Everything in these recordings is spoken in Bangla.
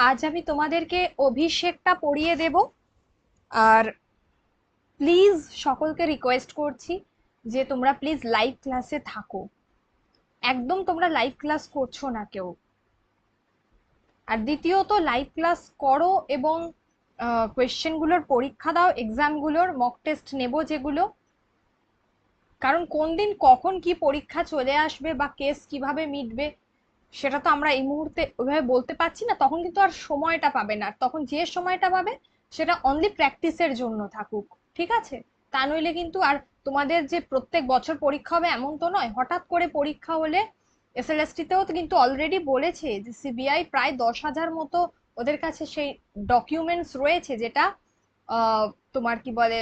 আজ আমি তোমাদেরকে অভিষেকটা পড়িয়ে দেব। আর প্লিজ সকলকে রিকোয়েস্ট করছি যে তোমরা প্লিজ লাইভ ক্লাসে থাকো। একদম তোমরা লাইভ ক্লাস করছো না কেউ। আর দ্বিতীয়ত লাইভ ক্লাস করো এবং কোয়েশ্চেনগুলোর পরীক্ষা দাও, এক্সামগুলোর মক টেস্ট নেব যেগুলো। কারণ কোন দিন কখন কি পরীক্ষা চলে আসবে বা কেস কিভাবে মিটবে সেটা তো আমরা এই মুহূর্তে ওইভাবে বলতে পারছি না। তখন কিন্তু আর সময়টা পাবে না, আর তখন যে সময়টা পাবে সেটা অনলি প্র্যাকটিসের জন্য থাকুক, ঠিক আছে? তা নইলে কিন্তু আর তোমাদের যে প্রত্যেক বছর পরীক্ষা হবে এমন তো নয়। হঠাৎ করে পরীক্ষা হলে এসএলএসটি তেও তো কিন্তু অলরেডি বলেছে যে সিবিআই প্রায় 10,000 মতো ওদের কাছে সেই ডকুমেন্টস রয়েছে, যেটা আহ, তোমার কি বলে,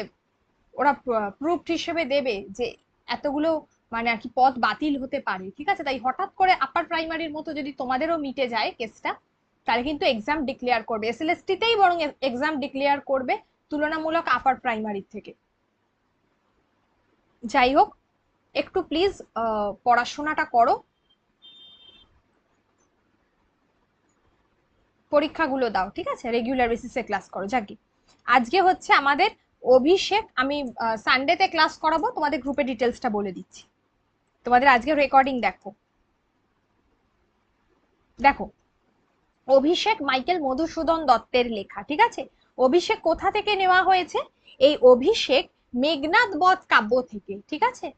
ওরা প্রুফ হিসেবে দেবে যে এতগুলো মানে আর কি পদ বাতিল হতে পারে, ঠিক আছে? তাই হঠাৎ করে আপার প্রাইমারির মতো যদি তোমাদেরও মিটে যায় কেসটা, তাহলে কিন্তু এক্সাম ডিক্লেয়ার করবে, এসএলএসটি তেই বরং এক্সাম ডিক্লেয়ার করবে তুলনামূলক আপার প্রাইমারির থেকে। যাই হোক, একটু প্লিজ পড়াশোনাটা করো, পরীক্ষাগুলো দাও, ঠিক আছে? রেগুলার বেসিসে ক্লাস করো। যাকে আজকে হচ্ছে আমাদের অভিষেক, আমি সানডেতে ক্লাস করাবো, তোমাদের গ্রুপে ডিটেলসটা বলে দিচ্ছি। তোমাদের আজকে রেকর্ডিং দেখো। দেখো, অভিষেক মাইকেল মধুসূদন দত্তের লেখা, ঠিক আছে? অভিষেক কোথা থেকে নেওয়া হয়েছে? এই অভিষেক মেঘনাদ বধ কাব্য থেকে, ঠিক আছে?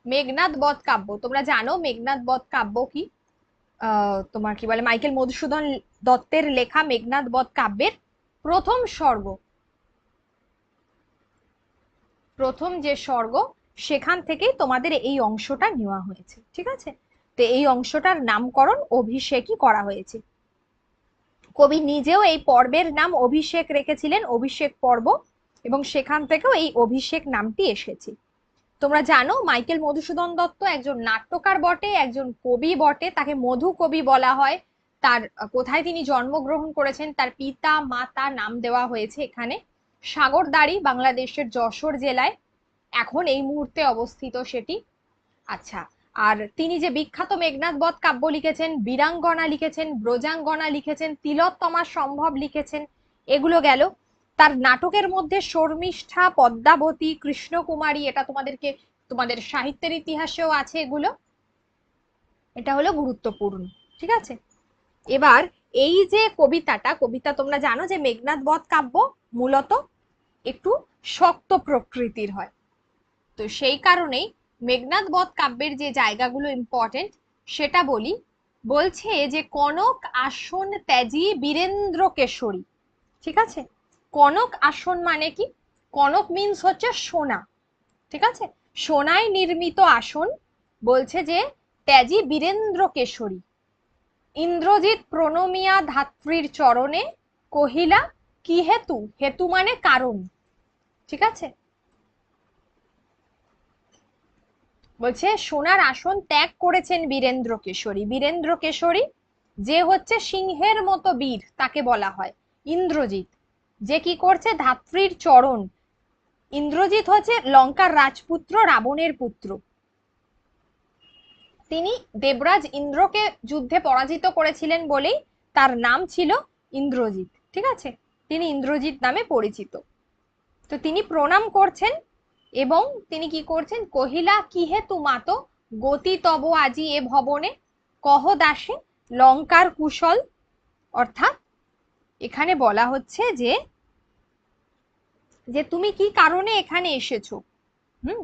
মেঘনাদ বধ কাব্য, তোমরা জানো মেঘনাদ বধ কাব্য কি? তোমার কি বলে, মাইকেল মধুসূদন দত্তের লেখা মেঘনাদ বধ কাব্যের প্রথম স্বর্গ, প্রথম যে স্বর্গ, সেখান থেকেই তোমাদের এই অংশটা নেওয়া হয়েছে, ঠিক আছে? তো এই অংশটার নামকরণ অভিষেকই করা হয়েছে। কবি নিজেও এই পর্বের নাম অভিষেক রেখেছিলেন, অভিষেক পর্ব, এবং সেখান থেকেও এই অভিষেক নামটি এসেছে। তোমরা জানো মাইকেল মধুসূদন দত্ত একজন নাট্যকার বটে, একজন কবি বটে, তাকে মধু কবি বলা হয়। তার কোথায় তিনি জন্মগ্রহণ করেছেন, তার পিতা মাতা নাম দেওয়া হয়েছে এখানে। সাগরদাড়ি বাংলাদেশের যশোর জেলায় এখন এই মুহূর্তে অবস্থিত সেটি। আচ্ছা, আর তিনি যে বিখ্যাত মেঘনাদ বধ কাব্য লিখেছেন, বীরাঙ্গনা লিখেছেন, ব্রজাঙ্গনা লিখেছেন, তিলোত্তমা সম্ভব লিখেছেন, এগুলো গেল। তার নাটকের মধ্যে শর্মিষ্ঠা, পদ্মাবতী, কৃষ্ণকুমারী, এটা তোমাদেরকে তোমাদের সাহিত্যের ইতিহাসেও আছে এগুলো। এটা হলো গুরুত্বপূর্ণ, ঠিক আছে? এবার এই যে কবিতা তোমরা জানো যে মেঘনাদ বধ কাব্য মূলত একটু শক্ত প্রকৃতির হয়। তো সেই কারণেই মেঘনাদ বধ কাব্যের যে জায়গাগুলো ইম্পর্টেন্ট সেটা বলি। বলছে যে কনক আসন ত্যাজি বীরেন্দ্র কেশরী, ঠিক আছে? কনক আসন মানে কি? কনক মিন্স হচ্ছে সোনা, ঠিক আছে? সোনায় নির্মিত আসন। বলছে যে ত্যাজি বীরেন্দ্র কেশরী, ইন্দ্রজিৎ প্রণমিয়া ধাত্রীর চরণে কহিলা কি হেতু, হেতু মানে কারণ, ঠিক আছে? বলছে সোনার আসন ত্যাগ করেছেন বীরেন্দ্র কেশরী। বীরেন্দ্র কেশরী যে হচ্ছে সিংহের মতো বীর, তাকে বলা হয় ইন্দ্রজিৎ। যে কি করছে? ধাত্রীর চরণ। ইন্দ্রজিৎ হচ্ছে লঙ্কার রাজপুত্র, রাবণের পুত্র। তিনি দেবরাজ ইন্দ্রকে যুদ্ধে পরাজিত করেছিলেন বলেই তার নাম ছিল ইন্দ্রজিৎ, ঠিক আছে? তিনি ইন্দ্রজিৎ নামে পরিচিত। তো তিনি প্রণাম করছেন এবং তিনি কি করছেন? কহিলা কি হেতু মাতো গতি তব আজি এ ভবনে, কহ দাসে লঙ্কার কুশল। অর্থাৎ এখানে বলা হচ্ছে যে যে তুমি কি কারণে এখানে এসেছো। হুম,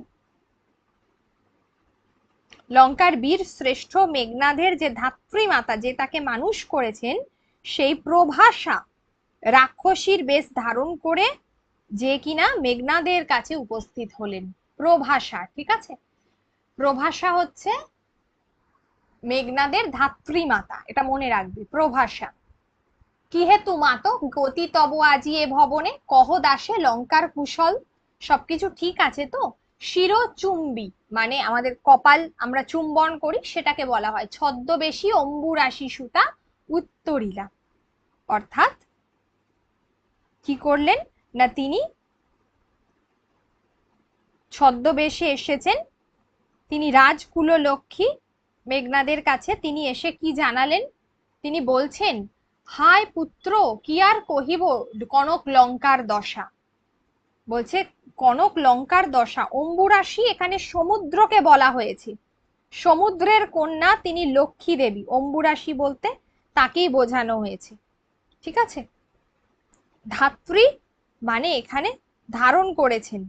লঙ্কার বীর শ্রেষ্ঠ মেঘনাদের যে ধাত্রী মাতা, যে তাকে মানুষ করেছেন, সেই প্রভাষা রাক্ষসীর বেশ ধারণ করে যে কিনা মেঘনাদের কাছে উপস্থিত হলেন। প্রভাষা, ঠিক আছে? প্রভাষা হচ্ছে মেঘনাদের ধাত্রী মাতা, এটা মনে রাখবে, প্রভাষা। কি হেতু মাতো গতি তব আজি এ ভবনে, কহ দাসে লঙ্কার কুশল। সবকিছু ঠিক আছে তো? শিরচুম্বী মানে আমাদের কপাল আমরা চুম্বন করি, সেটাকে বলা হয় ছদ্মবেশী অম্বুরাশি সুতা উত্তরিলা। অর্থাৎ কি করলেন না, তিনি ছদ্মবেশে এসেছেন, তিনি রাজকুল লক্ষ্মী, মেঘনাদের কাছে, তিনি এসে কি জানালেন? তিনি বলছেন, হায় পুত্র, কি আর কহিব কনক লঙ্কার দশা। বলছে কনক লঙ্কার দশা। অম্বুরাশি এখানে সমুদ্রকে বলা হয়েছে। সমুদ্রের কন্যা তিনি লক্ষ্মী দেবী, অম্বুরাশি বলতে তাকেই বোঝানো হয়েছে। ঠিক আছে, ধাত্রী মানে এখানে ধারণ করেছেন,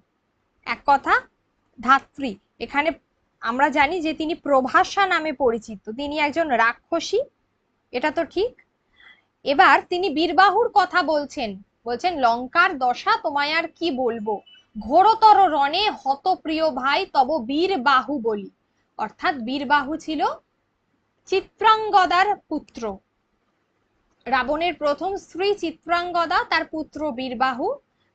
এক কথা ধাত্রী। এখানে আমরা জানি যে তিনি প্রভাসা নামে পরিচিত, তিনি একজন রাক্ষসী, এটা তো ঠিক। এবার তিনি বীরবাহুর কথা বলছেন, বলছেন লঙ্কার দশা তোমায় আর কি বলবো, ঘোরতর রণে হত প্রিয় ভাই তব বীরবাহু বলি। অর্থাৎ বীরবাহু ছিল চিত্রাঙ্গদার পুত্র, রাবণের প্রথম স্ত্রী চিত্রাঙ্গদা, তার পুত্র বীরবাহু,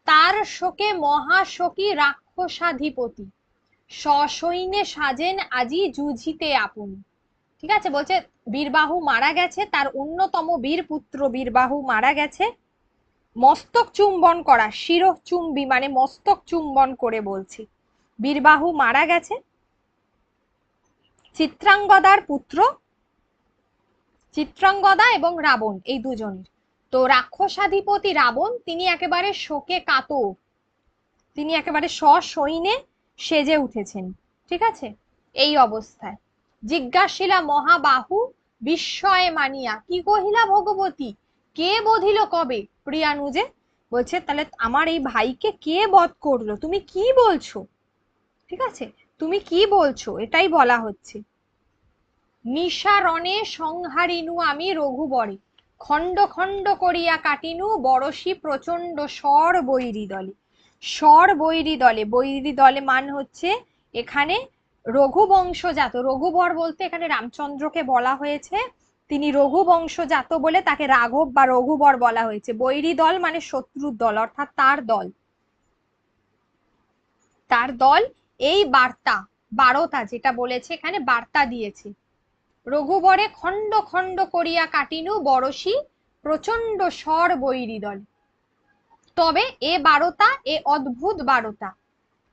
তার শোকে মহাশোকী রাক্ষসাধিপতি, সসৈন্যে সাজেন আজি যুঝিতে আপনি। ঠিক আছে, বলছে বীরবাহু মারা গেছে, তার অন্যতম বীর পুত্র বীরবাহু মারা গেছে, মস্তক চুম্বন করা, শিরঃ চুম্বি মানে মস্তক চুম্বন করে বলছি, বীরবাহু মারা গেছে। চিত্রাঙ্গদার পুত্র, চিত্রাঙ্গদা এবং রাবণ এই দুজনের। তো রাক্ষসাধিপতি রাবণ তিনি একেবারে শোকে কাতর, তিনি একেবারে সসৈন্যে সেজে উঠেছেন। ঠিক আছে, এই অবস্থায় জিজ্ঞাসিলা মহাবাহু বিস্ময়ে মানিয়া, কি কহিলা ভগবতী, কে বধিল কবে প্রিয়ানুজে। বলছে তাহলে আমার এই ভাইকে কে বধ করলো, তুমি কি বলছো? ঠিক আছে, তুমি কি বলছো, এটাই বলা হচ্ছে। নিশারণে সংহারিনু আমি রঘুবরে, খণ্ড খণ্ড করিয়া কাটিনু বরশি প্রচন্ড স্বর বৈরী দলে। স্বর বৈরী দলে, বৈরী দলে মান হচ্ছে এখানে রঘুবংশজাত, রঘুবর বলতে এখানে রামচন্দ্রকে বলা হয়েছে, তিনি রঘুবংশজাত বলে তাকে রাঘব বা রঘুবর বলা হয়েছে। বৈরী দল মানে শত্রুর দল, অর্থাৎ তার দল, তার দল এই বার্তা, বারতা যেটা বলেছে এখানে বার্তা দিয়েছে। রঘুবরে খণ্ড খণ্ড করিয়া কাটিনু বরশি প্রচন্ড স্বর বৈরী দল। তবে এ বারতা, এ অদ্ভুত বারতা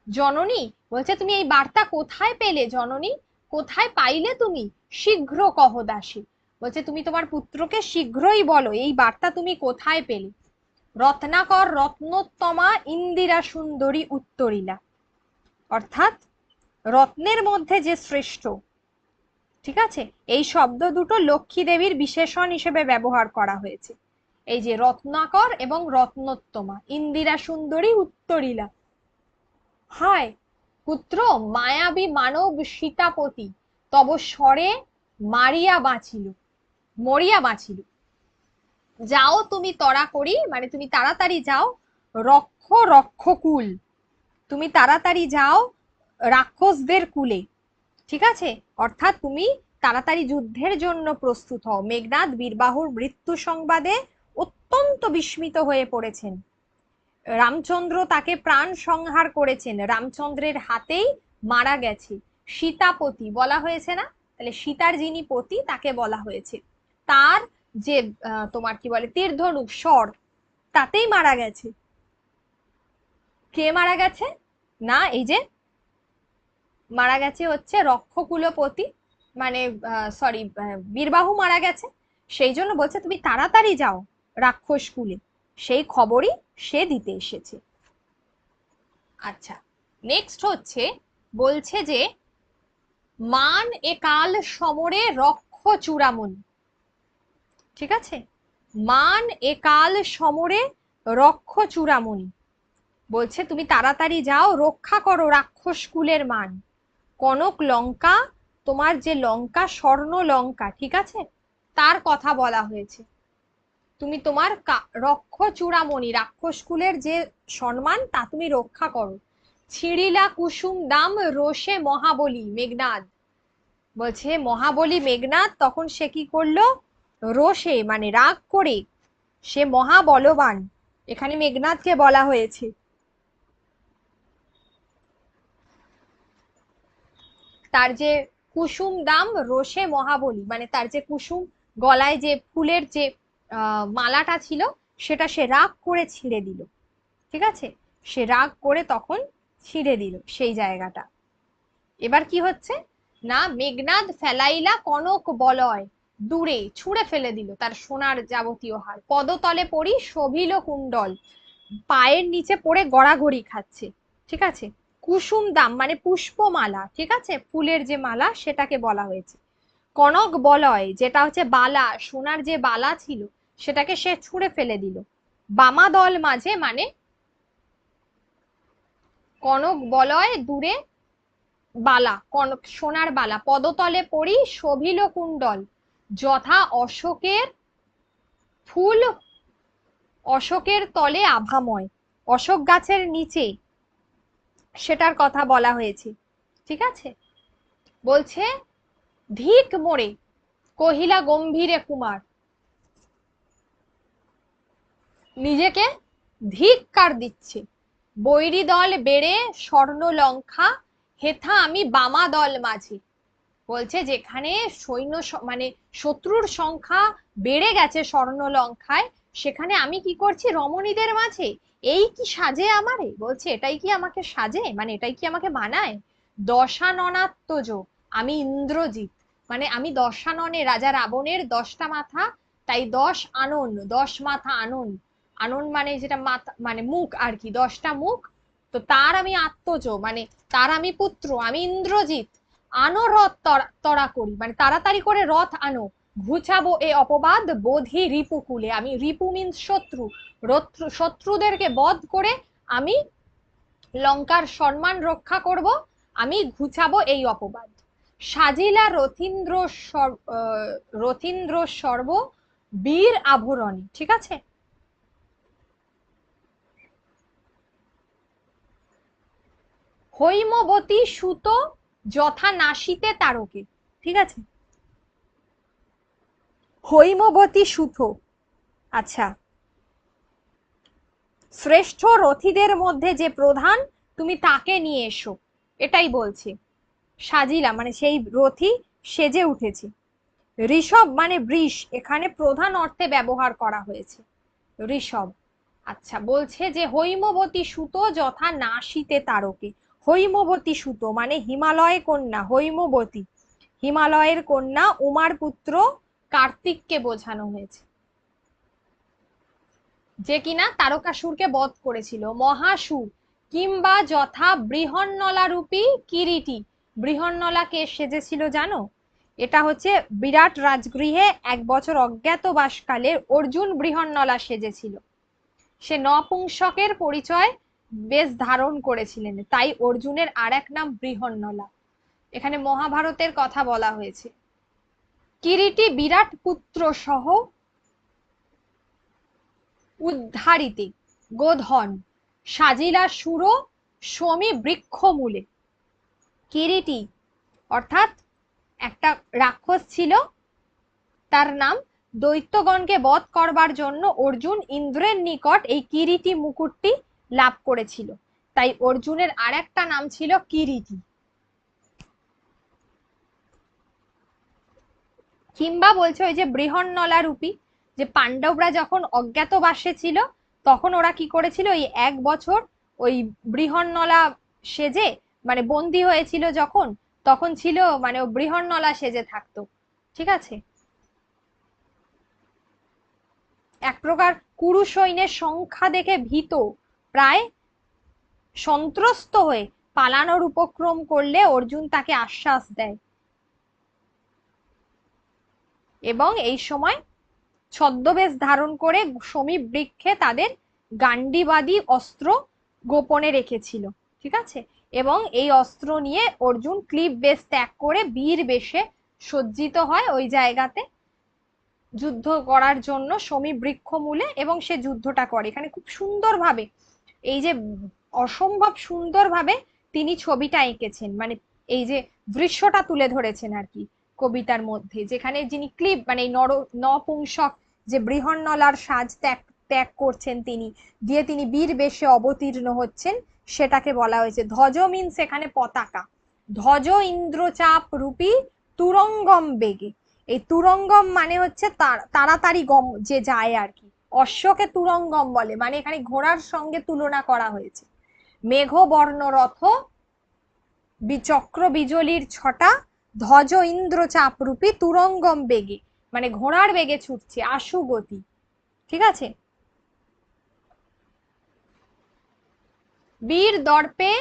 জননী, বলছে তুমি এই বার্তা কোথায় পেলে জননী, কোথায় পাইলে তুমি, শীঘ্র কহ দাসী। বলছে তুমি তোমার পুত্রকে শীঘ্রই বলো এই বার্তা তুমি কোথায় পেলে। রত্নাকর রত্নোত্তমা ইন্দিরা সুন্দরী উত্তরিলা, অর্থাৎ রত্নের মধ্যে যে শ্রেষ্ঠ। ঠিক আছে, এই শব্দ দুটো লক্ষ্মী দেবীর বিশেষণ হিসেবে ব্যবহার করা হয়েছে। এই যে রত্নাকর এবং রত্নোত্তমা, ইন্দিরা সুন্দরী উত্তরিলা। হায় পুত্র, মায়াবী মানব সীতাপতি তব স্বরে মারিয়া বাঁচিল, মরিয়া বাঁচিল। যাও তুমি তড়া করি, মানে তুমি তাড়াতাড়ি যাও, রক্ষ রক্ষকুল, তুমি তাড়াতাড়ি যাও রাক্ষসদের কুলে। ঠিক আছে, অর্থাৎ তুমি তাড়াতাড়ি যুদ্ধের জন্য প্রস্তুত হও। মেঘনাদ বীরবাহুর মৃত্যু সংবাদে অত্যন্ত বিস্মিত হয়ে পড়েছেন। রামচন্দ্র তাকে প্রাণ সংহার করেছেন, রামচন্দ্রের হাতেই মারা গেছে। সীতাপতি বলা হয়েছে না, তাহলে সীতার যিনি পতি তাকে বলা হয়েছে, তার যে তোমার কি বলে তীরধনুক স্বর, তাতেই মারা গেছে। কে মারা গেছে না, এই যে মারা গেছে হচ্ছে রক্ষকুলপতি, মানে সরি বীরবাহু মারা গেছে, সেই জন্য বলছে তুমি তাড়াতাড়ি যাও রাক্ষস কুলে, সেই খবরই সে দিতে এসেছে। আচ্ছা, নেক্সট হচ্ছে বলছে যে মান এ কাল সমরে রক্ষ চূড়ামণি। ঠিক আছে, মান এ কাল সমরে রক্ষ চূড়ামণি, বলছে তুমি তাড়াতাড়ি যাও রক্ষা করো রাক্ষস কুলের মান। কনক লঙ্কা, তোমার যে লঙ্কা স্বর্ণ লঙ্কা, ঠিক আছে, তার কথা বলা হয়েছে। তুমি তোমার রক্ষ চূড়ামণি, রাক্ষস কুলের যে সম্মান তা তুমি রক্ষা করো। ছিড়িলা কুসুম দাম রোষে মহাবলী মেঘনাদ, বলছে মহাবলী মেঘনাদ তখন সে কি করলো, রোষে মানে রাগ করে, সে মহাবলবান, এখানে মেঘনাদকে বলা হয়েছে। তার যে কুসুম দাম রোষে মহাবলী, মানে তার যে কুসুম গলায় যে ফুলের যে মালাটা ছিল সেটা সে রাগ করে ছিঁড়ে দিল। ঠিক আছে, সে রাগ করে তখন ছিঁড়ে দিল সেই জায়গাটা। এবার কি হচ্ছে না মেঘনাদ ফেলাইলা কনক বলয়, দূরে ছুঁড়ে ফেলে দিল তার সোনার যাবতীয় হার। পদতলে পড়ি শোভিল কুণ্ডল, পায়ের নিচে পড়ে গড়াগড়ি খাচ্ছে। ঠিক আছে। কুসুম দাম মানে পুষ্পমালা, ঠিক আছে, ফুলের যে মালা সেটাকে বলা হয়েছে। কনক বলয় যেটা হচ্ছে বালা, সোনার যে বালা ছিল সেটাকে সে ছুঁড়ে ফেলে দিল। বামাদল মাঝে মানে কনক বলয় দূরে বালা, কনক সোনার বালা। পদতলে পড়ি শোভিল কুণ্ডল, যথা অশোকের ফুল, অশোকের তলে আভাময়, অশোক গাছের নিচে সেটার কথা বলা হয়েছে। ঠিক আছে। বলছে ধিক মোড়ে কহিলা গম্ভীরে কুমার, নিজেকে ধিক্কার দিচ্ছে। বৈরী দল বেড়ে স্বর্ণ লঙ্কা, হেথা আমি বামা দল মাঝে। বলছে যেখানে সৈন্য মানে শত্রুর সংখ্যা বেড়ে গেছে স্বর্ণ লঙ্কায়, সেখানে আমি কি করছি রমণীদের মাঝে, এই কি সাজে আমারে, বলছে এটাই কি আমাকে সাজে, মানে এটাই কি আমাকে মানায়। দশাননাত্মজ, আমি ইন্দ্রজিৎ, মানে আমি দশাননে রাজা রাবণের 10টা মাথা, তাই 10 আনন, 10 মাথা আনন, আনন মানে যেটা মাথা মানে মুখ আর কি, 10টা মুখ। তো তার আমি আত্মজ মানে তার আমি পুত্র, আমি ইন্দ্রজিৎ। আনো রথ তড়া করি, মানে তাড়াতাড়ি করে রথ আনো। ঘুচাবো এ অপবাদ বোধি রিপুকুলে, আমি রিপু মিন্স শত্রু, শত্রুদেরকে বধ করে আমি লঙ্কার সম্মান রক্ষা করব, আমি ঘুচাবো এই অপবাদ। সাজিলা রথীন্দ্র রথীন্দ্র সর্ব বীর আভরণী। ঠিক আছে। হৈমবতী সুত যথা নাসিতে তারকে। ঠিক আছে। হৈমবতী সুত, আচ্ছা, শ্রেষ্ঠ রথীদের মধ্যে যে প্রধান তুমি তাকে নিয়ে এসো, এটাই বলছে। সাজিলা মানে সেই রথী সেজে উঠেছে। ঋষভ মানে বৃষ, এখানে প্রধান অর্থে ব্যবহার করা হয়েছে ঋষভ। আচ্ছা, বলছে যে হৈমবতী সুত যথা নাসিতে তারকে। হৈমবতী সুত মানে হিমালয় কন্যা, হৈমবতী হিমালয়ের কন্যা, উমার পুত্র কার্তিককে বোঝানো হয়েছে, যে কিনা তারকাসুরকে বধ করেছিল। মহাসুর কিংবা যথা বৃহন্নলা রূপী কিরীটি। বৃহন্নলা কে সেজেছিল জানো? এটা হচ্ছে বিরাট রাজগৃহে 1 বছর অজ্ঞাতবাসকালে অর্জুন বৃহন্নলা সেজেছিল। সে নপুংসকের পরিচয় বেশ ধারণ করেছিলেন, তাই অর্জুনের আর এক নাম বৃহন্নলা। এখানে মহাভারতের কথা বলা হয়েছে। কিরীটি বিরাট পুত্র সহ উদ্ধারিতে গোধন, সাজিলা সুর সমী বৃক্ষ মূলে। কিরীটি অর্থাৎ একটা রাক্ষস ছিল, তার নাম। দৈত্যগণকে বধ করবার জন্য অর্জুন ইন্দ্রের নিকট এই কিরীটি মুকুটটি লাভ করেছিল, তাই অর্জুনের আর একটা নাম ছিল কিরীটি। কিংবা বলছে ওই যে বৃহন্নলা রূপী, যে পাণ্ডবরা যখন অজ্ঞাতবাসে ছিল তখন ওরা কি করেছিল, ওই 1 বছর ওই বৃহন্নলা সেজে, মানে বন্দী হয়েছিল যখন, তখন ছিল মানে ও বৃহন্নলা সেজে থাকতো। ঠিক আছে। এক প্রকার কুরু সৈন্যের সংখ্যা দেখে ভীত, প্রায় সন্ত্রস্ত হয়ে পালানোর উপক্রম করলে অর্জুন তাকে আশ্বাস দেয়, এবং এই সময় ছদ্মবেশ ধারণ করে সমীপ বৃক্ষে তাদের গান্ডীবাদী অস্ত্র গোপনে রেখেছিল। ঠিক আছে। এবং এই অস্ত্র নিয়ে অর্জুন ক্লিপ বেশ ত্যাগ করে বীর বেশে সজ্জিত হয় ওই জায়গাতে যুদ্ধ করার জন্য সমীপ বৃক্ষ মূলে, এবং সে যুদ্ধটা করে। এখানে খুব সুন্দরভাবে এই যে অসম্ভব সুন্দরভাবে তিনি ছবিটা এঁকেছেন, মানে এই যে দৃশ্যটা তুলে ধরেছেন আর কি কবিতার মধ্যে, যেখানে যিনি ক্লিপ মানে নপুংসক যে বৃহন্নলার সাজ ত্যাগ ত্যাগ করছেন তিনি, দিয়ে তিনি বীর বেশে অবতীর্ণ হচ্ছেন, সেটাকে বলা হয়েছে। ধ্বজ মিন্স এখানে পতাকা। ধ্বজ ইন্দ্রচাপ রূপী তুরঙ্গম বেগে। এই তুরঙ্গম মানে হচ্ছে তাড়াতাড়ি গম যে যায় আর কি, অশ্বকে তুরঙ্গম বলে, মানে এখানে ঘোড়ার সঙ্গে তুলনা করা হয়েছে। মেঘ বর্ণ রথ, বিচক্র বিজলির ছটা, ধ্বজ ইন্দ্র চাপরূপী তুরঙ্গম বেগে, মানে ঘোড়ার বেগে ছুটছে, আশু গতি। ঠিক আছে, বীর দর্পে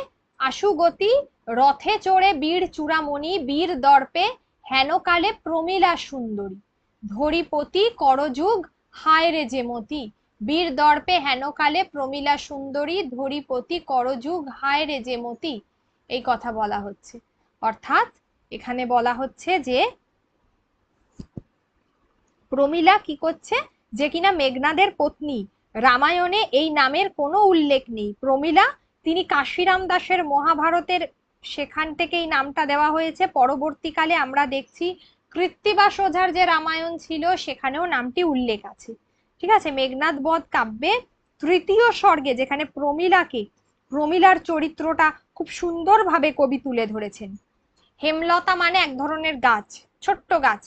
আশু গতি, রথে চড়ে বীর চূড়ামণি, বীর দর্পে হেনকালে প্রমীলা সুন্দরী, ধরিপতি করযুগ হায় রে যেমতি। বীর দর্পে হেনকালে প্রমীলা সুন্দরী, ধরিপতি করযুগ হায় রে যেমতি, এই কথা বলা হচ্ছে। অর্থাৎ এখানে বলা হচ্ছে যে প্রমীলা কি করছে, যে কিনা মেঘনাদের পত্নী, রামায়ণে এই নামের কোনো উল্লেখ নেই। প্রমীলা তিনি কাশিরাম দাসের মহাভারতের সেখান থেকে এই নামটা দেওয়া হয়েছে। পরবর্তীকালে আমরা দেখছি কৃত্তিবাস ওঝার যে রামায়ণ ছিল সেখানেও নামটি উল্লেখ আছে। ঠিক আছে, মেঘনাদ বধ কাব্যে তৃতীয় স্বর্গে যেখানে প্রমীলার চরিত্রটা খুব সুন্দরভাবে কবি তুলে ধরেছেন। হেমলতা মানে এক ধরনের গাছ, ছোট্ট গাছ।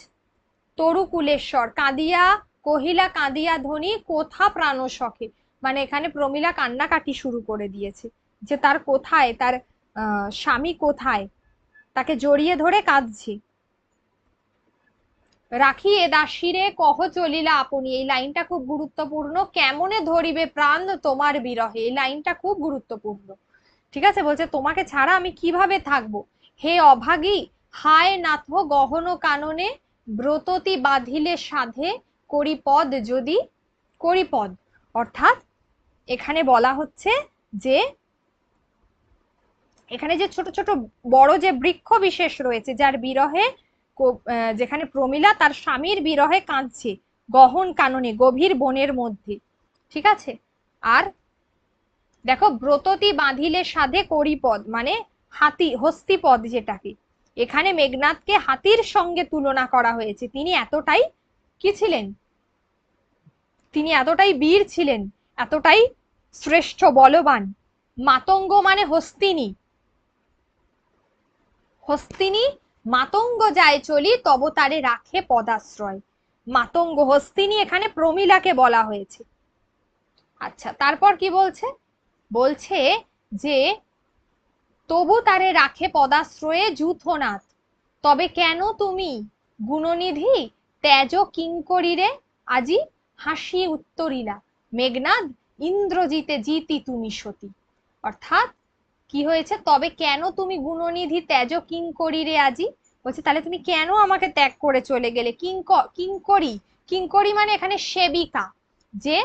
তরুকুলেশ্বর কাঁদিয়া কহিলা কাঁদিয়া ধ্বনি কোথা প্রাণ সখে, মানে এখানে প্রমীলা কান্নাকাটি শুরু করে দিয়েছে যে তার কোথায়, তার স্বামী কোথায়, তাকে জড়িয়ে ধরে কাঁদছে। রাখি এ দাসিরে কহ চলিলা আপনি, এই লাইনটা খুব গুরুত্বপূর্ণ। কেমনে ধরিবে প্রাণ তোমার বিরহে, এই লাইনটা খুব গুরুত্বপূর্ণ। ঠিক আছে, বলছে তোমাকে ছাড়া আমি কিভাবে থাকবো। হে অভাগী হায় নাথ গহন কাননে, ব্রততি বাঁধিলে সাধে করিপদ যদি করিপদ। অর্থাৎ এখানে বলা হচ্ছে যে এখানে যে ছোট ছোট বড় যে বৃক্ষ বিশেষ রয়েছে যার বিরহে যেখানে প্রমীলা তার স্বামীর বিরহে কাঁদছে, গহন কাননে গভীর বনের মধ্যে। ঠিক আছে, আর দেখো ব্রততি বাঁধিলে সাধে করিপদ মানে হস্তিপদ, যেটাকে এখানে মেঘনাদকে হাতির সঙ্গে তুলনা করা হয়েছে। তিনি এতটাই কি ছিলেন, তিনি এতটাই বীর ছিলেন, এতটাই শ্রেষ্ঠ বলবান। মাতঙ্গ মানে হস্তিনী, হস্তিনী মাতঙ্গ যায় চলি তব তারে রাখে পদাশ্রয়। মাতঙ্গ হস্তিনী এখানে প্রমীলাকে বলা হয়েছে। আচ্ছা, তারপর কি বলছে, বলছে যে তবু তারে রাখে পদাশ্রয়ে যূথনাথ, তবে কেন তুমি গুণনিধি তেজ কিঙ্করীরে আজি হাসি উত্তরিলা, মেঘনাদ ইন্দ্রজিতে জিতি তুমি সতী। অর্থাৎ কি হয়েছে, তবে কেন তুমি গুণনিধি তেজ কিঙ্করীরে আজি, বলছে তাহলে তুমি কেন আমাকে ত্যাগ করে চলে গেলে। কিঙ্করী, কিঙ্করী মানে এখানে সেবিকা, যে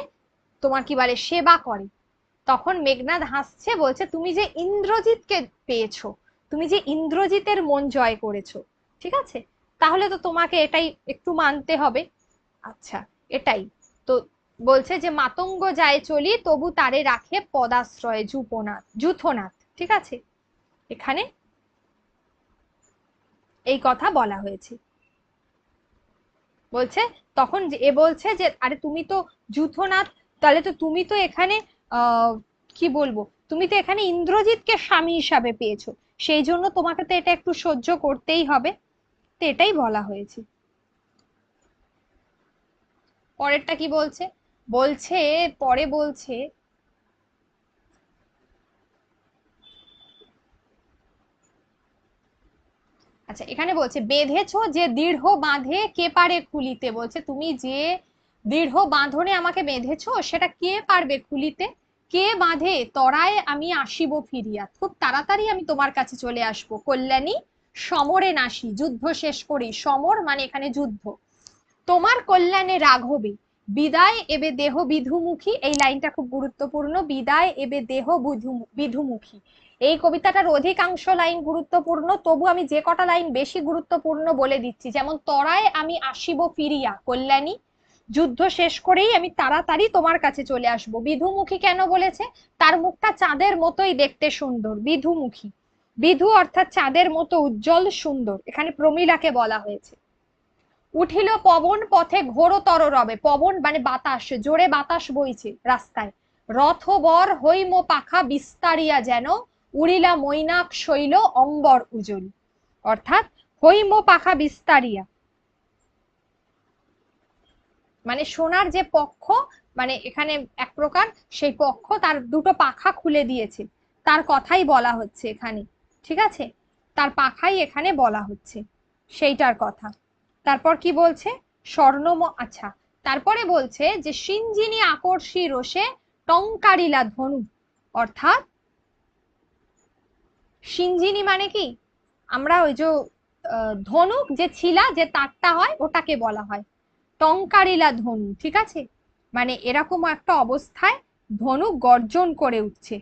তোমার কি বলে সেবা করে। তখন মেঘনাদ হাসছে, বলছে তুমি যে ইন্দ্রজিৎকে পেয়েছো, তুমি যে ইন্দ্রজিতের মন জয় করেছো, ঠিক আছে, তাহলে তো তোমাকে এটাই একটু মানতে হবে। আচ্ছা, এটাই তো বলছে যে মাতঙ্গ যায় চলি তবু তারে রাখে পদাশ্রয়ে যূথনাথ। ঠিক আছে, এখানে এই কথা বলা হয়েছে। বলছে তখন এ বলছে যে আরে তুমি তো যূথনাথ, তাহলে তো তুমি তো এখানে কি বলবো, তুমি তো এখানে ইন্দ্রজিৎকে স্বামী হিসাবে পেয়েছো, সেই জন্য তোমাকে তো এটা একটু সহ্য করতেই হবে। তো এটাই বলা হয়েছে। পরেরটা কি বলছে, বলছে পরে বলছে আচ্ছা, এখানে বলছে বেঁধেছো যে দৃঢ় বাঁধে কে পারে খুলিতে, বলছে তুমি যে দৃঢ় বাঁধনে আমাকে বেঁধেছো সেটা কে পারবে খুলিতে। কে বাঁধে তরায় আমি আসিব ফিরিয়া, খুব তাড়াতাড়ি আমি তোমার কাছে চলে আসব। কল্যাণী সমরে নাসি, যুদ্ধ শেষ করি, সমর মানে এখানে যুদ্ধ। তোমার কল্যাণে রাঘবে বিদায় এবে দেহ বিধুমুখী, এই লাইনটা খুব গুরুত্বপূর্ণ। বিদায় এবে দেহ বিধুমুখী, এই কবিতাটার অধিকাংশ লাইন গুরুত্বপূর্ণ, তবু আমি যে কটা লাইন বেশি গুরুত্বপূর্ণ বলে দিচ্ছি। যেমন তরায় আমি আসিব ফিরিয়া, কল্যাণী যুদ্ধ শেষ করেই আমি তাড়াতাড়ি তোমার কাছে চলে আসব। বিধুমুখী কেন বলেছে, তার মুখটা চাঁদের মতোই দেখতে সুন্দর, বিধুমুখী। বিধু অর্থাৎ চাঁদের মতো উজ্জ্বল সুন্দর, এখানে প্রমীলাকে বলা হয়েছে। উঠিল পবন পথে ঘোরতর রবে, পবন মানে বাতাস, জোরে বাতাস বইছে রাস্তায়। রথ বর হৈম পাখা বিস্তারিয়া যেন, উড়িলা মৈনাক শৈল অম্বর উজ্জ্বল। অর্থাৎ হৈম পাখা বিস্তারিয়া মানে সোনার যে পক্ষ, মানে এখানে এক প্রকার সেই পক্ষ তার দুটো পাখা খুলে দিয়েছে, তার কথাই বলা হচ্ছে এখানে। ঠিক আছে, তার পাখাই এখানে বলা হচ্ছে। সেইটার কথা। তারপর কি বলছে? আচ্ছা, তারপরে বলছে যে সিঞ্জিনী আকর্ষী রোষে টঙ্কারিলা ধনু, অর্থাৎ সিঞ্জিনী মানে কি, আমরা ওই যে ধনুক যে ছিলা যে তারটা হয় ওটাকে বলা হয় টঙ্কারিলা ধনু, ঠিক আছে? মানে এরকম একটা অবস্থায় ধনুক গর্জন করে উঠছে।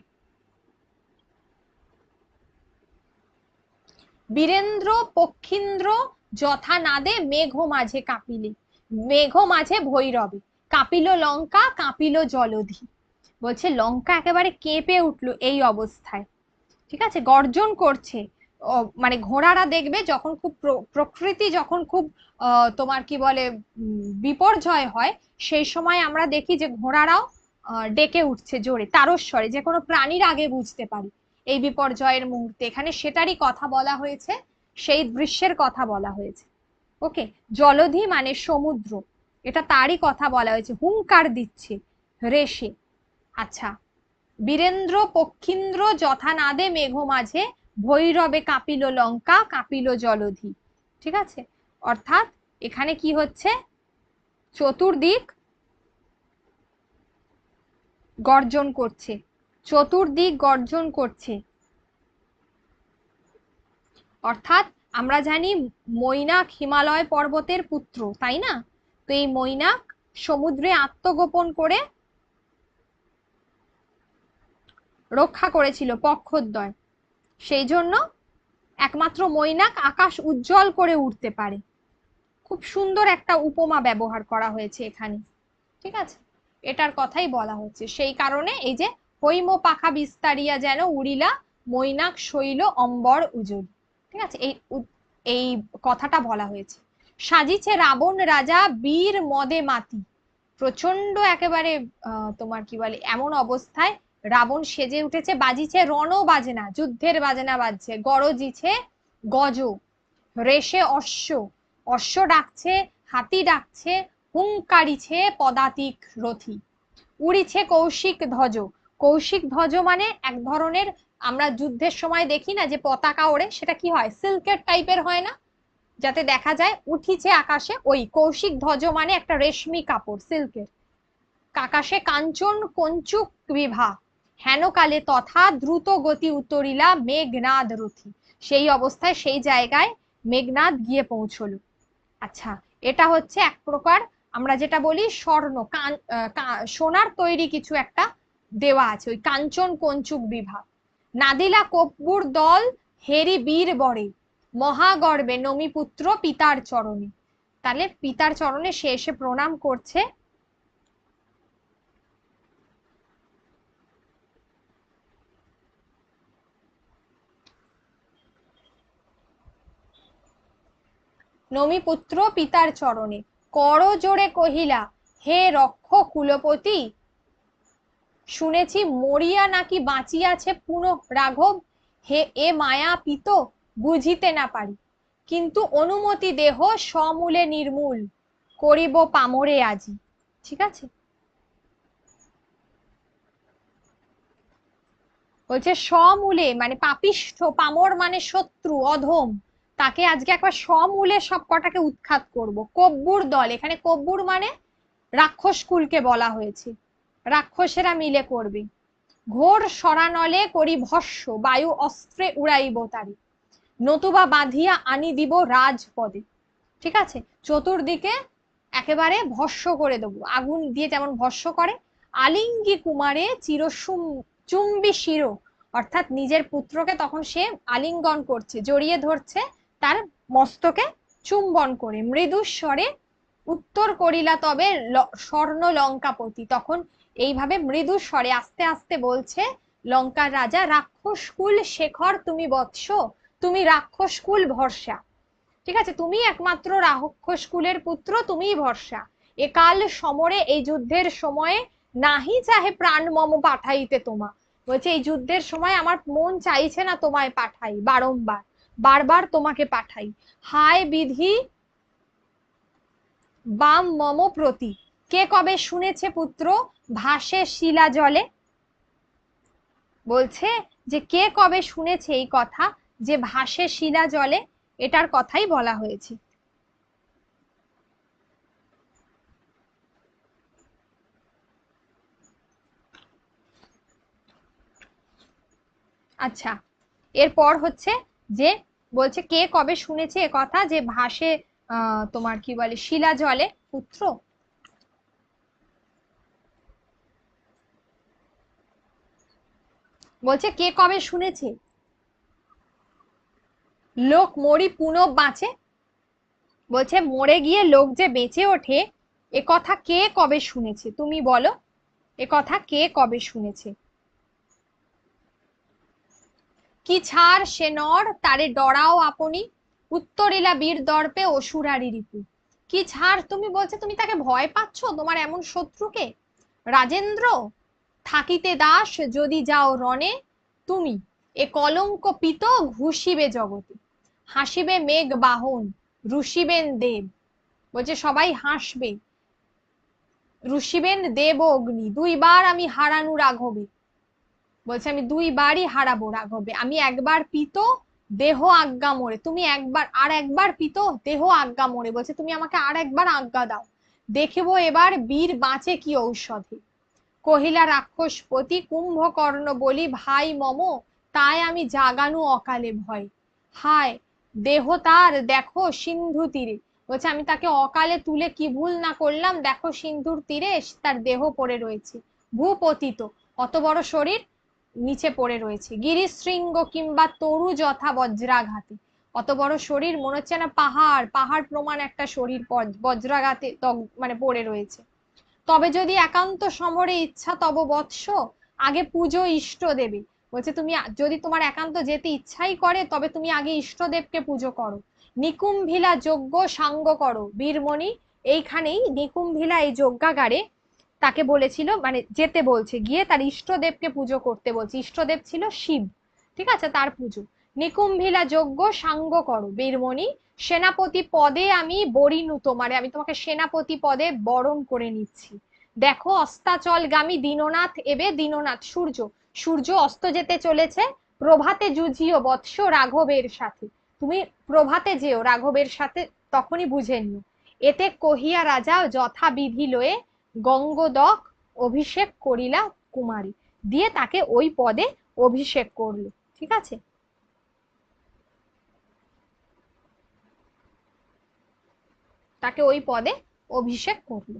বীরেন্দ্র পক্ষীন্দ্র যথা নাদে মেঘ মাঝে কাঁপিলে, মেঘ মাঝে ভৈরবে কাঁপিল লঙ্কা কাঁপিল জলধি। বলছে লঙ্কা একেবারে কেঁপে উঠলো এই অবস্থায়, ঠিক আছে, গর্জন করছে। মানে ঘোড়ারা দেখবে যখন খুব প্রকৃতি যখন খুব তোমার কি বলে বিপর্যয় হয়, সেই সময় আমরা দেখি যে ঘোড়ারাও ডেকে উঠছে জোরে তারস্বরে, যে কোনো প্রাণীর আগে বুঝতে পারি এই বিপর্যয়ের মুহূর্তে, এখানে সেটারই কথা বলা হয়েছে, সেই দৃশ্যের কথা বলা হয়েছে। ওকে, জলধি মানে সমুদ্র, এটা তারই কথা বলা হয়েছে, হুংকার দিচ্ছে রেশে। আচ্ছা, বীরেন্দ্র পক্ষীন্দ্র যথা নাদে মেঘ মাঝে ভৈরবে কাঁপিল লঙ্কা কাঁপিল জলধি, ঠিক আছে? অর্থাৎ এখানে কি হচ্ছে, চতুর্দিক গর্জন করছে, চতুর্দিক গর্জন করছে। অর্থাৎ আমরা জানি মৈনাক হিমালয় পর্বতের পুত্র, তাই না? তো এই মৈনাক সমুদ্রে আত্মগোপন করে রক্ষা করেছিল পক্ষদ্বয়, সেই জন্য একমাত্র মৈনাক আকাশ উজ্জ্বল করে উঠতে পারে। খুব সুন্দর একটা উপমা ব্যবহার করা হয়েছে এখানে, ঠিক আছে? এটার কথাই বলা হচ্ছে, সেই কারণে এই যে হৈম পাখা বিস্তারিয়া যেন উড়িলা মৈনাক শৈল অম্বর উজল, ঠিক আছে, এই এই কথাটা বলা হয়েছে। সাজিছে রাবণ রাজা বীর মদে মাতি, প্রচন্ড একেবারে তোমার কি বলে এমন অবস্থায় রাবণ সেজে উঠেছে, বাজিছে রণ বাজনা, যুদ্ধের বাজনা বাজছে, গরজিছে গজ, রেশে অশ্ব, অশ্ব ডাকছে, হাতি ডাকছে, হুংকারিছে পদাতিক রথী, উড়িছে কৌশিক ধ্বজ, কৌশিক ধ্বজ মানে এক ধরনের, আমরা যুদ্ধের সময় দেখি না যে পতাকা ওড়ে, সেটা কি হয়, সিল্কের টাইপের হয় না, যাতে দেখা যায় উঠিছে আকাশে, ওই কৌশিক ধ্বজ মানে একটা রেশমি কাপড় সিল্কের। আকাশে কাঞ্চন কঞ্চুক বিভা, হেন কালে তথা দ্রুত গতি উত্তরিলা মেঘনাদ রথী, সেই অবস্থায় সেই জায়গায় মেঘনাদ গিয়ে পৌঁছলো। আচ্ছা, এটা হচ্ছে এক প্রকার আমরা যেটা বলি স্বর্ণ সোনার তৈরি কিছু একটা দেওয়া আছে, ওই কাঞ্চন কঞ্চুক বিভা। নাদিলা কব্বুর দল হেরি বীর বরে, মহাগর্বে নমিপুত্র পিতার চরণে, তাহলে পিতার চরণে সে এসে প্রণাম করছে। নমিপুত্র পিতার চরণে কর জোড়ে কহিলা, হে রক্ষ কুলপতি, শুনেছি মরিয়া নাকি বাঁচিয়াছে পুনঃ রাঘব, হে এ মায়া পিত বুঝিতে না পারি, কিন্তু অনুমতি দেহ সমূলে নির্মূল করিব পামরে আজি, ঠিক আছে? বলছে সমূলে মানে পাপিষ্ঠ, পামর মানে শত্রু অধম, তাকে আজকে একবার সমূলে সব কটাকে উৎখাত করব। কব্বুর দল, এখানে কব্বুর মানে রাক্ষস কুলকে বলা হয়েছে, রাক্ষসেরা মিলে করবে। ঘোর সরানলে করি ভস্য, বায়ু অস্ত্রে উড়াইব তারি, নতুবা বাঁধিয়া আনি দিব রাজপদে, ঠিক আছে? চতুর্দিকে একেবারে ভস্য করে দেবো, আগুন দিয়ে যেমন ভস্য করে। আলিঙ্গি কুমারে চিরসুম চুম্বি শিরো, অর্থাৎ নিজের পুত্রকে তখন সে আলিঙ্গন করছে, জড়িয়ে ধরছে তার মস্তকে চুম্বন করে, মৃদুস্বরে উত্তর করিলা তবে স্বর্ণ লঙ্কাপতি, তখন এইভাবে মৃদু স্বরে আস্তে আস্তে বলছে লঙ্কার রাজা, রাক্ষস কুল শেখর তুমি বৎস, তুমি রাক্ষস কুল ভরসা, ঠিক আছে, তুমি একমাত্র রাক্ষস কুলের পুত্র, তুমিই ভরসা। একাল সমরে এই যুদ্ধের সময়ে নাহি চাহে প্রাণ মম পাঠাইতে তোমা, বলছে এই যুদ্ধের সময় আমার মন চাইছে না তোমায় পাঠাই, বারংবার বারবার তোমাকে পাঠাই। হায় বিধি বাম মম প্রতি, কে কবে শুনেছে পুত্র ভাসে শিলা জলে, বলছে যে কে কবে শুনেছে এই কথা যে ভাসে শিলা জলে, এটার কথাই বলা হয়েছে। আচ্ছা, এরপর হচ্ছে যে বলছে কে কবে শুনেছে এ কথা যে ভাসে তোমার কি বলে শিলা জলে পুত্র। বলছে কে কবে শুনেছে লোক মরি পুনঃ বাঁচে। বলছে মরে গিয়ে লোক যে বেঁচে ওঠে, এ কথা কে কবে শুনেছে তুমি বলো, এ কথা কে কবে শুনেছে। কি ছাড় সে নর তারে ডরাও আপনি, উত্তরিলা বীর দর্পে অসুরারি রিপু। কি ছাড়, তুমি বলছে তুমি তাকে ভয় পাচ্ছ, তোমার এমন শত্রুকে। রাজেন্দ্র থাকিতে দাস যদি যাও রণে, তুমি এ কলঙ্ক পিত ঘুষিবে জগতে। হাসিবে মেঘ বাহন রুষিবেন দেব। বলছে সবাই হাসবে, রুষিবেন দেব অগ্নি। দুইবার আমি হারানু রাঘবে। বলছে আমি দুইবারই হারাবো রাঘবে। আমি একবার পিত দেহ আজ্ঞা মোরে, তুমি একবার আর একবার পিত দেহ আজ্ঞা মোরে। বলছে তুমি আমাকে আর একবার আজ্ঞা দাও, দেখিব এবার বীর বাঁচে কি ঔষধে। কহিলা রাক্ষসপতি কুম্ভকর্ণ বলি ভাই মম, তাই আমি জাগানু অকালে ভয়। হায় দেহ তার দেখো সিন্ধু তীরে। বলছে আমি তাকে অকালে তুলে কি ভুল না করলাম, দেখো সিন্ধুর তীরে তার দেহ পড়ে রয়েছে, ভূপতিত, অত বড় শরীর নিচে পড়ে রয়েছে। গিরিশৃঙ্গ কিংবা তরু যথা বজ্রাঘাতে। অত বড় শরীর মনে হচ্ছে না পাহাড়, পাহাড় প্রমাণ একটা শরীর বজ্রাঘাতে মানে পড়ে রয়েছে। তবে যদি একান্ত সমরে ইচ্ছা তব বৎস, আগে পুজো ইষ্ট দেবে। বলছে তুমি যদি তোমার একান্ত যেতে ইচ্ছাই করে, তবে তুমি আগে ইষ্টদেবকে পুজো করো। নিকুম্ভিলা যজ্ঞ সাঙ্গ করো বীরমণি। এইখানেই নিকুম্ভিলা এই যজ্ঞাগারে তাকে বলেছিল, মানে যেতে বলছে, গিয়ে তার ইষ্টদেবকে পুজো করতে বলছে। ইষ্টদেব ছিল শিব, ঠিক আছে, তার পুজো। নিকুম্ভিলা যজ্ঞ সাঙ্গ করো বীরমণি, সেনাপতি পদে আমি বরিনু তোমারে। আমি তোমাকে সেনাপতি পদে বরণ করে নিচ্ছি। দেখো অস্তাচলগামী দীননাথ এবে। দীননাথ সূর্য, সূর্য অস্ত যেতে চলেছে। প্রভাতে যুঝিও বৎস রাঘবের সাথে। তুমি প্রভাতে যেও রাঘবের সাথে, তখনই বুঝে নিও। এতে কহিয়া রাজা যথাবিধি লয়ে গঙ্গোদক অভিষেক করিলা কুমারী। দিয়ে তাকে ওই পদে অভিষেক করলো, ঠিক আছে। তাকে ওই পদে অভিষেক করলো।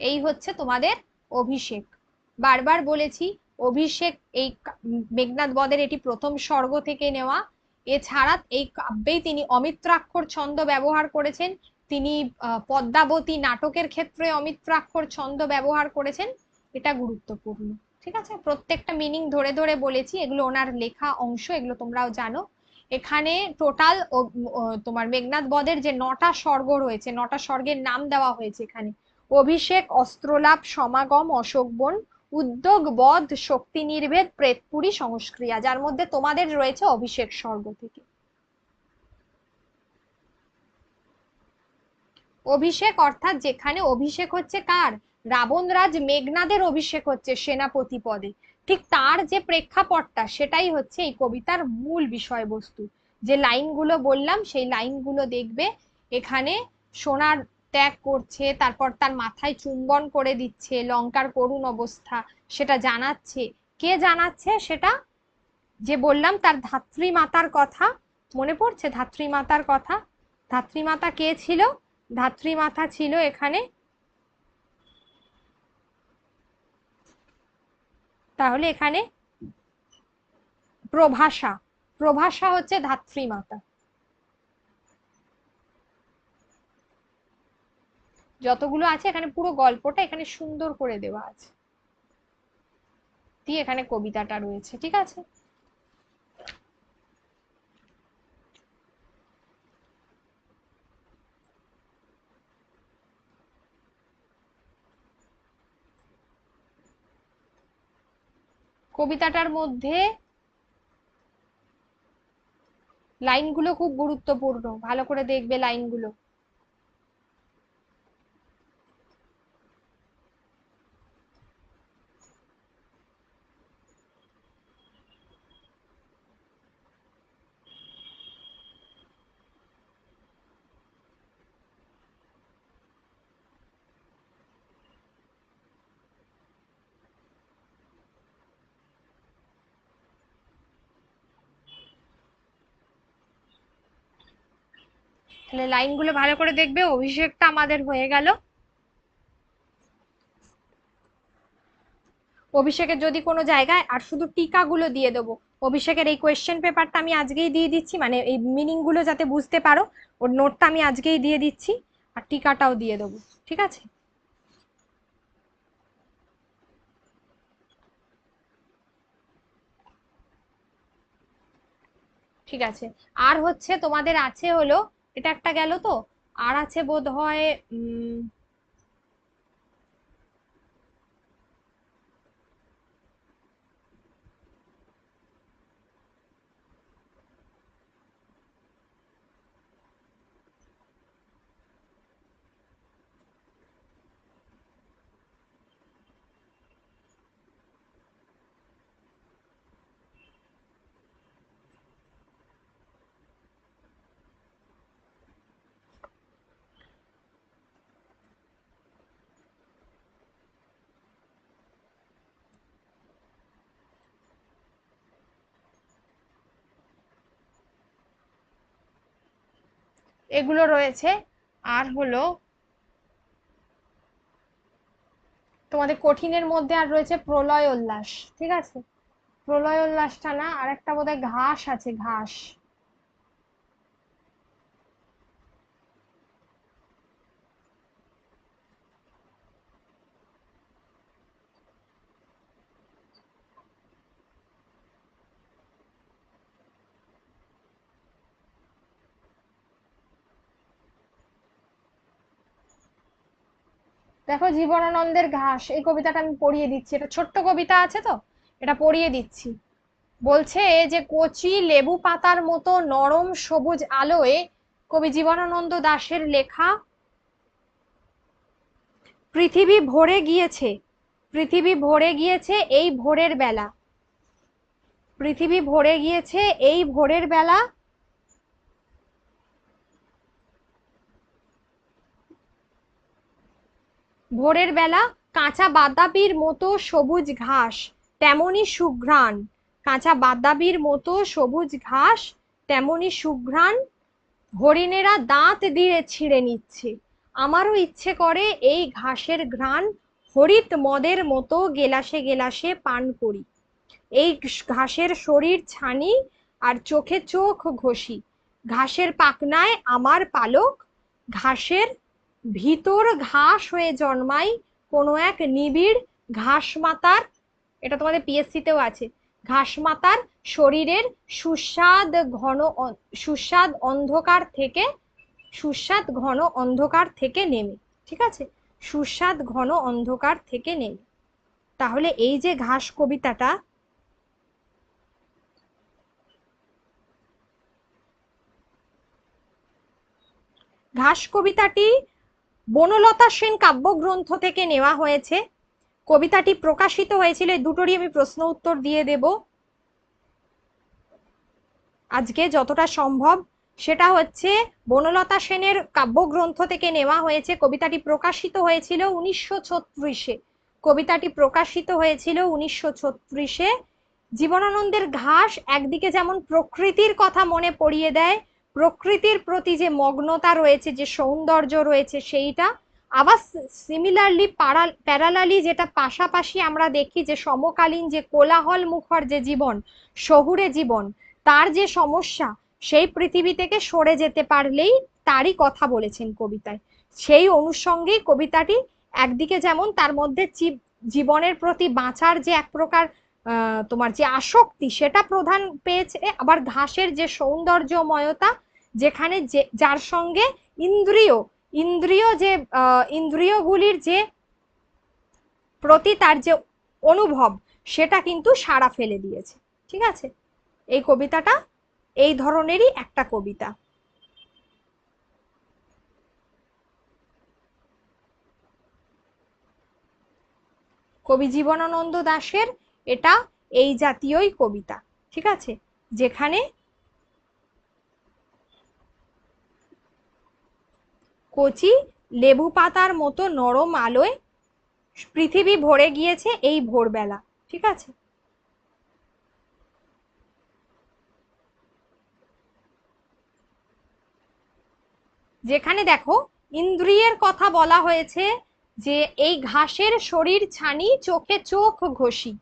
এই হচ্ছে তোমাদের অভিষেক। বারবার বলেছি অভিষেক এই মেঘনাদ বধের এটি প্রথম স্বর্গ থেকে নেওয়া। এছাড়া এই কাব্যেই তিনি অমিত্রাক্ষর ছন্দ ব্যবহার করেছেন। তিনি পদ্মাবতী নাটকের ক্ষেত্রে অমিত্রাক্ষর ছন্দ ব্যবহার করেছেন। এটা গুরুত্বপূর্ণ, ঠিক আছে। প্রত্যেকটা মিনিং ধরে ধরে বলেছি, এগুলো ওনার লেখা অংশ, এগুলো তোমরাও জানো। এখানে টোটাল তোমার মেঘনাদ বধের যে 9টা স্বর্গ রয়েছে, 9টা স্বর্গের নাম দেওয়া হয়েছে এখানে। অভিষেক, অস্ত্রলাভ, সমাগম, অশোকবন, উদ্যোগ, বধ, শক্তি নির্ভেদ, প্রেতপুরী, সংস্ক্রিয়া, যার মধ্যে তোমাদের রয়েছে অভিষেক স্বর্গ থেকে। অভিষেক অর্থাৎ যেখানে অভিষেক হচ্ছে কার, রাবণ রাজ মেঘনাদের অভিষেক হচ্ছে সেনাপতি পদে। ঠিক তার যে প্রেক্ষাপটটা, সেটাই হচ্ছে এই কবিতার মূল বিষয়বস্তু। যে লাইনগুলো বললাম সেই লাইনগুলো দেখবে। এখানে সোনার ত্যাগ করছে, তারপর তার মাথায় চুম্বন করে দিচ্ছে, লঙ্কার করুণ অবস্থা সেটা জানাচ্ছে। কে জানাচ্ছে সেটা, যে বললাম তার ধাত্রী মাতার কথা। মনে পড়ছে ধাত্রী মাতার কথা? ধাত্রী মাতা কে ছিল? ধাত্রী মাতা ছিল এখানে, তাহলে এখানে প্রভাষা। প্রভাষা হচ্ছে ধাত্রী মাতা। যতগুলো আছে এখানে পুরো গল্পটা এখানে সুন্দর করে দেওয়া আছে, দিয়ে এখানে কবিতাটা রয়েছে, ঠিক আছে। কবিতাটার মধ্যে লাইনগুলো খুব গুরুত্বপূর্ণ, ভালো করে দেখবে লাইনগুলো। তাহলে লাইনগুলো ভালো করে দেখবে। অভিষেকটা আমাদের হয়ে গেল। অভিষেকের যদি কোনো জায়গায় আর শুধু টিকাগুলো দিয়ে দেবো। অভিষেকের এই কোয়েশ্চেন পেপারটা আমি আজকেই দিয়ে দিচ্ছি, মানে এই মিনিং গুলো যাতে বুঝতে পারো, ওর নোটটা আমি আজকেই দিয়ে দিচ্ছি, আর টিকাটাও দিয়ে দেবো। ঠিক আছে? ঠিক আছে। আর হচ্ছে তোমাদের আছে হলো, এটা একটা গেল তো, আর আছে বোধ হয় এগুলো রয়েছে। আর হলো তোমাদের কঠিনের মধ্যে আর রয়েছে প্রলয় উল্লাস। ঠিক আছে? প্রলয় উল্লাসটা না, আর একটা বোধহয় ঘাস আছে, ঘাস। দেখো, জীবনানন্দের ঘাস, এই কবিতাটা আমি পড়িয়ে দিচ্ছি। এটা ছোট্ট কবিতা আছে তো, এটা পড়িয়ে দিচ্ছি। বলছে যে কচি লেবু পাতার মতো নরম সবুজ আলোয়, কবি জীবনানন্দ দাশের লেখা, পৃথিবী ভরে গিয়েছে, পৃথিবী ভরে গিয়েছে এই ভোরের বেলা, পৃথিবী ভরে গিয়েছে এই ভোরের বেলা, ভোরের বেলা, কাঁচা বাতাবির মতো সবুজ ঘাস তেমনি সুঘ্রাণ, কাঁচা বাতাবির মতো সবুজ ঘাস তেমনি সুঘ্রাণ, হরিণেরা দাঁত দিয়ে ছিঁড়ে নিচ্ছে, আমারও ইচ্ছে করে এই ঘাসের ঘ্রাণ হরিত মদের মতো গেলাসে গেলাসে পান করি, এই ঘাসের শরীর ছানি আর চোখে চোখ ঘষি, ঘাসের পাখনায় আমার পালক, ঘাসের ভিতর ঘাস হয়ে জন্মাই কোনো এক নিবিড় ঘাস মাতার, এটা তোমাদের পিএসসি তেও আছে, ঘাস মাতার শরীরের সুস্বাদ ঘন, সুস্বাদ অন্ধকার থেকে, সুস্বাদ ঘন অন্ধকার থেকে নেমে। ঠিক আছে? সুস্বাদ ঘন অন্ধকার থেকে নেমে। তাহলে এই যে ঘাস কবিতাটা, ঘাস কবিতাটি বনলতা সেন কাব্যগ্রন্থ থেকে নেওয়া হয়েছে। কবিতাটি প্রকাশিত হয়েছিল, দুটোরই আমি প্রশ্ন উত্তর দিয়ে দেব আজকে যতটা সম্ভব। সেটা হচ্ছে বনলতা সেনের কাব্যগ্রন্থ থেকে নেওয়া হয়েছে। কবিতাটি প্রকাশিত হয়েছিল 1936-এ। কবিতাটি প্রকাশিত হয়েছিল 1936-এ। জীবনানন্দের ঘাস একদিকে যেমন প্রকৃতির কথা মনে পড়িয়ে দেয়, প্রকৃতির প্রতি যে মগ্নতা রয়েছে, যে সৌন্দর্য রয়েছে সেইটা, আবার সিমিলারলি প্যারালালি, যেটা পাশাপাশি আমরা দেখি যে সমকালীন যে কোলাহল মুখর যে জীবন, শহুরে জীবন, তার যে সমস্যা, সেই পৃথিবী থেকে সরে যেতে পারলেই তারই কথা বলেছেন কবিতায়। সেই অনুষঙ্গেই কবিতাটি একদিকে যেমন তার মধ্যে জীবনের প্রতি বাঁচার যে এক প্রকার তোমার যে আসক্তি, সেটা প্রধান পেয়েছে, আবার ঘাসের যে সৌন্দর্যময়তা, যেখানে যে যার সঙ্গে ইন্দ্রিয়, ইন্দ্রিয় যে ইন্দ্রিয়গুলির যে প্রতি তার যে অনুভব, সেটা কিন্তু সাড়া ফেলে দিয়েছে। ঠিক আছে? এই কবিতাটা এই ধরনেরই একটা কবিতা। কবি জীবনানন্দ দাশের এটা এই জাতীয়ই কবিতা। ঠিক আছে? যেখানে কচি লেবু পাতার মতো নরম আলোয় পৃথিবী ভরে গিয়েছে এই ভোরবেলা। ঠিক আছে? যেখানে দেখো ইন্দ্রিয়ের কথা বলা হয়েছে যে এই ঘাসের শরীর ছানি, চোখে চোখ ঘষি।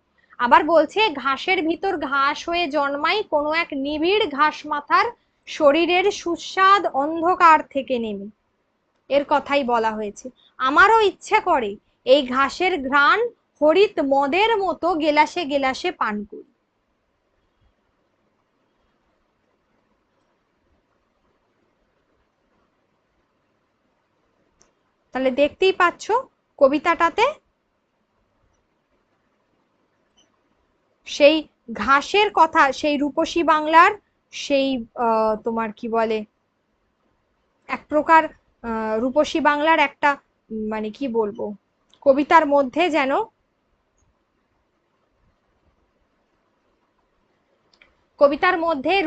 আবার বলছে ঘাসের ভিতর ঘাস হয়ে জন্মাই কোনো এক নিবিড় ঘাস মাথার শরীরের সুস্বাদ অন্ধকার থেকে নেমে, এর কথাই বলা হয়েছে। আমারও ইচ্ছে করে এই ঘাসের ঘ্রাণ হরিত মদের মতো গেলাসে গেলাসে পান করি। তাহলে দেখতেই পাচ্ছ কবিতাটাতে সেই ঘাসের কথা, সেই রূপসী বাংলার সেই তোমার কি বলে এক প্রকার রূপসী বাংলার একটা মানে কি বলবো, কবিতার মধ্যে যেন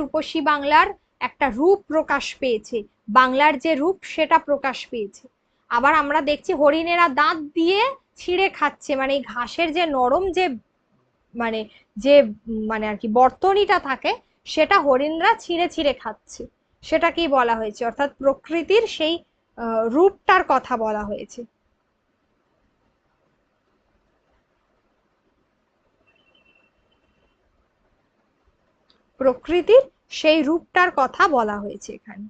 রূপসী বাংলার একটা রূপ প্রকাশ পেয়েছে, বাংলার যে রূপ সেটা প্রকাশ পেয়েছে। আবার আমরা দেখছি হরিণেরা দাঁত দিয়ে ছিঁড়ে খাচ্ছে, মানে এই ঘাসের যে নরম যে মানে যে মানে আর কি বর্তনীটা থাকে সেটা হরিণরা ছিঁড়ে ছিঁড়ে খাচ্ছে, সেটাকেই বলা হয়েছে। অর্থাৎ প্রকৃতির সেই রূপটার কথা বলা হয়েছে। প্রকৃতির সেই রূপটার কথা বলা হয়েছে এখানে।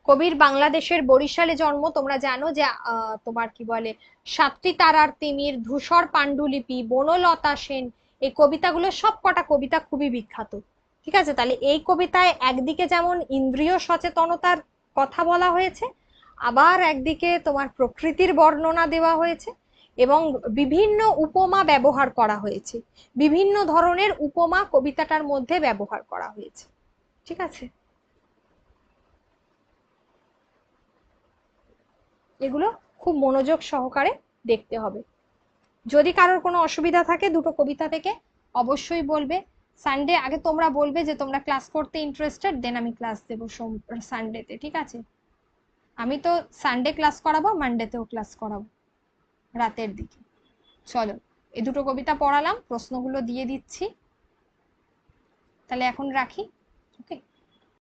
কবির বাংলাদেশের বরিশালে জন্ম। তোমরা জানো যে তোমার কি বলে সাতটি তারার তিমির, ধূসর পাণ্ডুলিপি, বনলতা সেন, এই কবিতাগুলো সব কটা কবিতা খুবই বিখ্যাত। ঠিক আছে, তাহলে এই কবিতায় একদিকে যেমন ইন্দ্রিয় সচেতনতার কথা বলা হয়েছে, আবার একদিকে তোমার প্রকৃতির বর্ণনা দেওয়া হয়েছে, এবং বিভিন্ন উপমা ব্যবহার করা হয়েছে, বিভিন্ন ধরনের উপমা কবিতাটার মধ্যে ব্যবহার করা হয়েছে। ঠিক আছে, এগুলো খুব মনোযোগ সহকারে দেখতে হবে। যদি কারোর কোনো অসুবিধা থাকে দুটো কবিতা থেকে অবশ্যই বলবে। সানডে আগে তোমরা বলবে যে তোমরা ক্লাস করতে ইন্টারেস্টেড, দেন আমি ক্লাস দেবো সানডেতে। ঠিক আছে, আমি তো সানডে ক্লাস করাবো, মানডেতেও ক্লাস করাবো রাতের দিকে। চলো, এই দুটো কবিতা পড়ালাম, প্রশ্নগুলো দিয়ে দিচ্ছি, তাহলে এখন রাখি। ওকে।